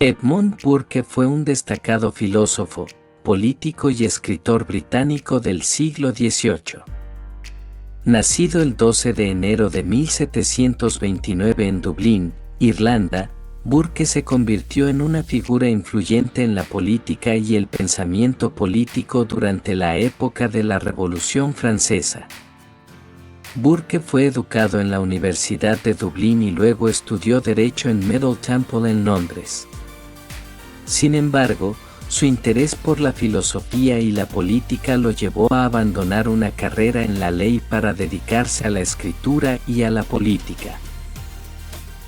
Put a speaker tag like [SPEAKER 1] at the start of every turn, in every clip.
[SPEAKER 1] Edmund Burke fue un destacado filósofo, político y escritor británico del siglo XVIII. Nacido el 12 de enero de 1729 en Dublín, Irlanda, Burke se convirtió en una figura influyente en la política y el pensamiento político durante la época de la Revolución Francesa. Burke fue educado en la Universidad de Dublín y luego estudió Derecho en Middle Temple en Londres. Sin embargo, su interés por la filosofía y la política lo llevó a abandonar una carrera en la ley para dedicarse a la escritura y a la política.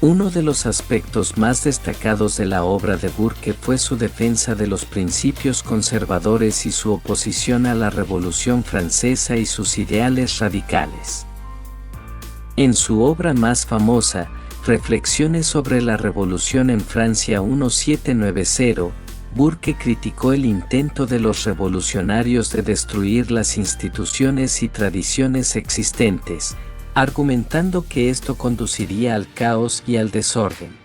[SPEAKER 1] Uno de los aspectos más destacados de la obra de Burke fue su defensa de los principios conservadores y su oposición a la Revolución Francesa y sus ideales radicales. En su obra más famosa, Reflexiones sobre la Revolución en Francia 1790, Burke criticó el intento de los revolucionarios de destruir las instituciones y tradiciones existentes, argumentando que esto conduciría al caos y al desorden.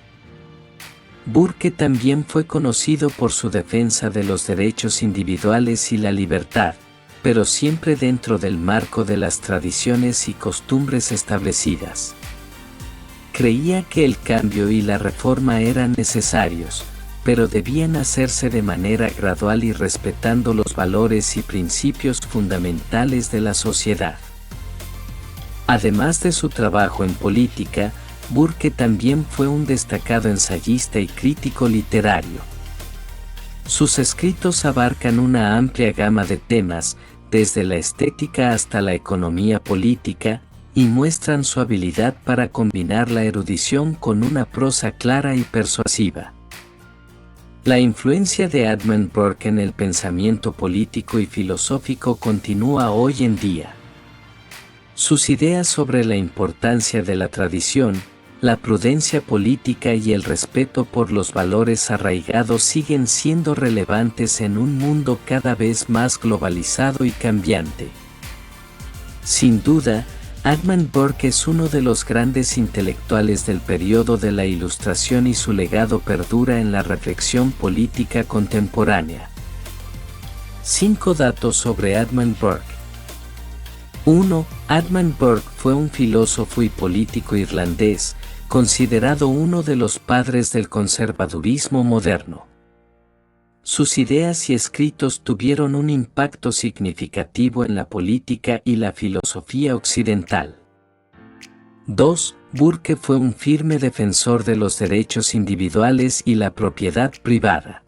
[SPEAKER 1] Burke también fue conocido por su defensa de los derechos individuales y la libertad, pero siempre dentro del marco de las tradiciones y costumbres establecidas. Creía que el cambio y la reforma eran necesarios, pero debían hacerse de manera gradual y respetando los valores y principios fundamentales de la sociedad. Además de su trabajo en política, Burke también fue un destacado ensayista y crítico literario. Sus escritos abarcan una amplia gama de temas, desde la estética hasta la economía política, y muestran su habilidad para combinar la erudición con una prosa clara y persuasiva. La influencia de Edmund Burke en el pensamiento político y filosófico continúa hoy en día. Sus ideas sobre la importancia de la tradición, la prudencia política y el respeto por los valores arraigados siguen siendo relevantes en un mundo cada vez más globalizado y cambiante. Sin duda, Edmund Burke es uno de los grandes intelectuales del periodo de la Ilustración y su legado perdura en la reflexión política contemporánea. 5 datos sobre Edmund Burke. 1. Edmund Burke fue un filósofo y político irlandés, considerado uno de los padres del conservadurismo moderno. Sus ideas y escritos tuvieron un impacto significativo en la política y la filosofía occidental. 2. Burke fue un firme defensor de los derechos individuales y la propiedad privada.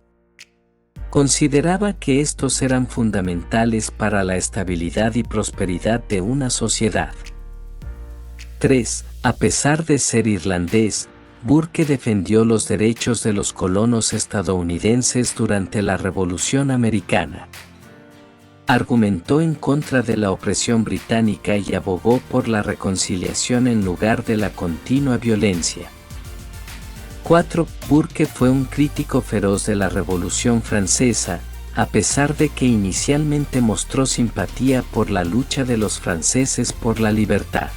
[SPEAKER 1] Consideraba que estos eran fundamentales para la estabilidad y prosperidad de una sociedad. 3. A pesar de ser irlandés, Burke defendió los derechos de los colonos estadounidenses durante la Revolución Americana. Argumentó en contra de la opresión británica y abogó por la reconciliación en lugar de la continua violencia. 4. Burke fue un crítico feroz de la Revolución Francesa, a pesar de que inicialmente mostró simpatía por la lucha de los franceses por la libertad.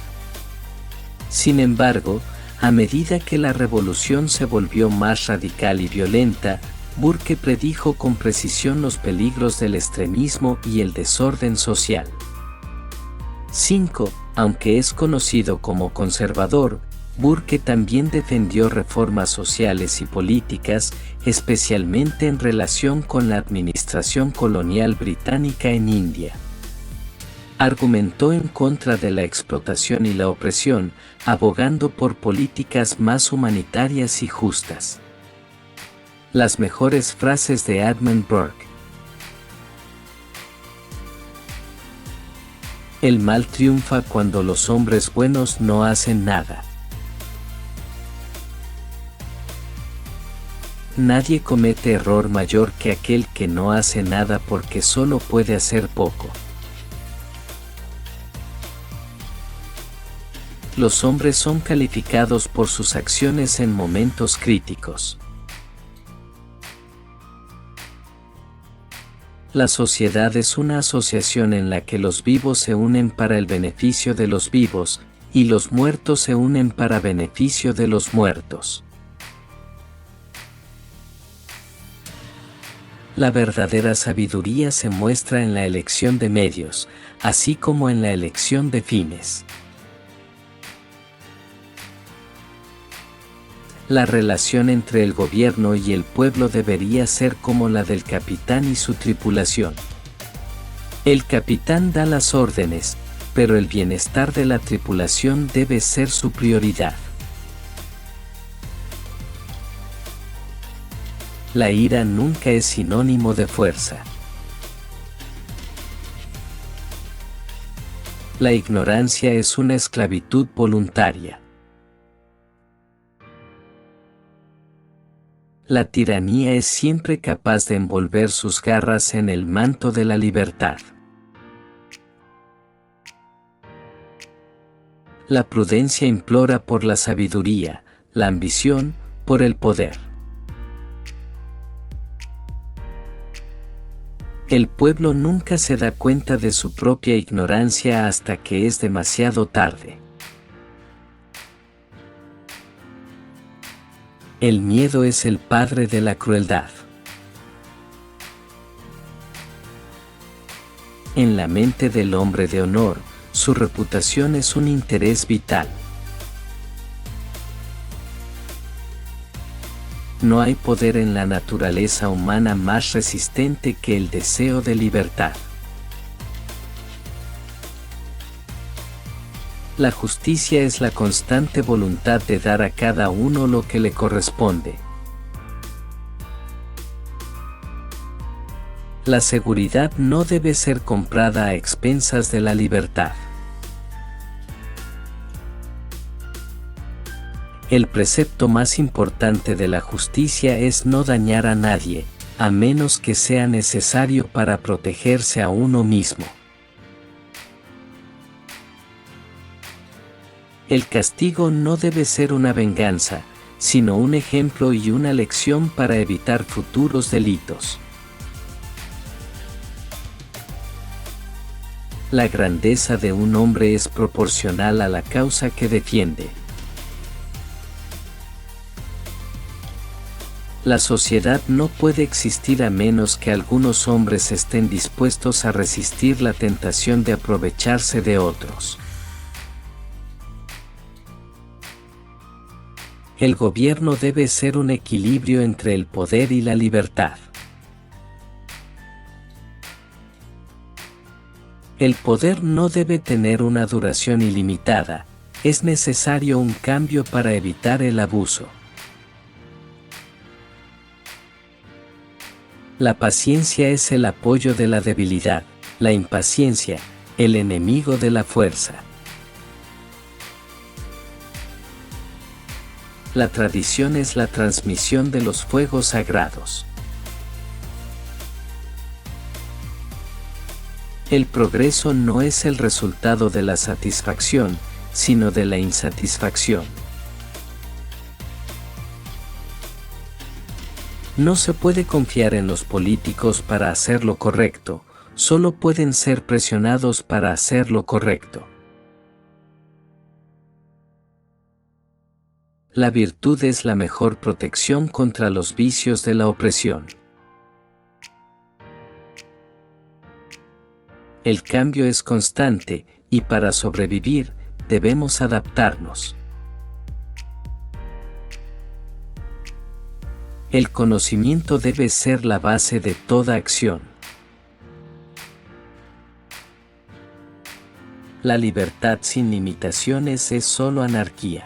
[SPEAKER 1] Sin embargo, a medida que la revolución se volvió más radical y violenta, Burke predijo con precisión los peligros del extremismo y el desorden social. 5. Aunque es conocido como conservador, Burke también defendió reformas sociales y políticas, especialmente en relación con la administración colonial británica en India. Argumentó en contra de la explotación y la opresión, abogando por políticas más humanitarias y justas. Las mejores frases de Edmund Burke. El mal triunfa cuando los hombres buenos no hacen nada. Nadie comete error mayor que aquel que no hace nada porque solo puede hacer poco. Los hombres son calificados por sus acciones en momentos críticos. La sociedad es una asociación en la que los vivos se unen para el beneficio de los vivos, y los muertos se unen para beneficio de los muertos. La verdadera sabiduría se muestra en la elección de medios, así como en la elección de fines. La relación entre el gobierno y el pueblo debería ser como la del capitán y su tripulación. El capitán da las órdenes, pero el bienestar de la tripulación debe ser su prioridad. La ira nunca es sinónimo de fuerza. La ignorancia es una esclavitud voluntaria. La tiranía es siempre capaz de envolver sus garras en el manto de la libertad. La prudencia implora por la sabiduría, la ambición por el poder. El pueblo nunca se da cuenta de su propia ignorancia hasta que es demasiado tarde. El miedo es el padre de la crueldad. En la mente del hombre de honor, su reputación es un interés vital. No hay poder en la naturaleza humana más resistente que el deseo de libertad. La justicia es la constante voluntad de dar a cada uno lo que le corresponde. La seguridad no debe ser comprada a expensas de la libertad. El precepto más importante de la justicia es no dañar a nadie, a menos que sea necesario para protegerse a uno mismo. El castigo no debe ser una venganza, sino un ejemplo y una lección para evitar futuros delitos. La grandeza de un hombre es proporcional a la causa que defiende. La sociedad no puede existir a menos que algunos hombres estén dispuestos a resistir la tentación de aprovecharse de otros. El gobierno debe ser un equilibrio entre el poder y la libertad. El poder no debe tener una duración ilimitada, es necesario un cambio para evitar el abuso. La paciencia es el apoyo de la debilidad, la impaciencia, el enemigo de la fuerza. La tradición es la transmisión de los fuegos sagrados. El progreso no es el resultado de la satisfacción, sino de la insatisfacción. No se puede confiar en los políticos para hacer lo correcto, solo pueden ser presionados para hacer lo correcto. La virtud es la mejor protección contra los vicios de la opresión. El cambio es constante, y para sobrevivir, debemos adaptarnos. El conocimiento debe ser la base de toda acción. La libertad sin limitaciones es solo anarquía.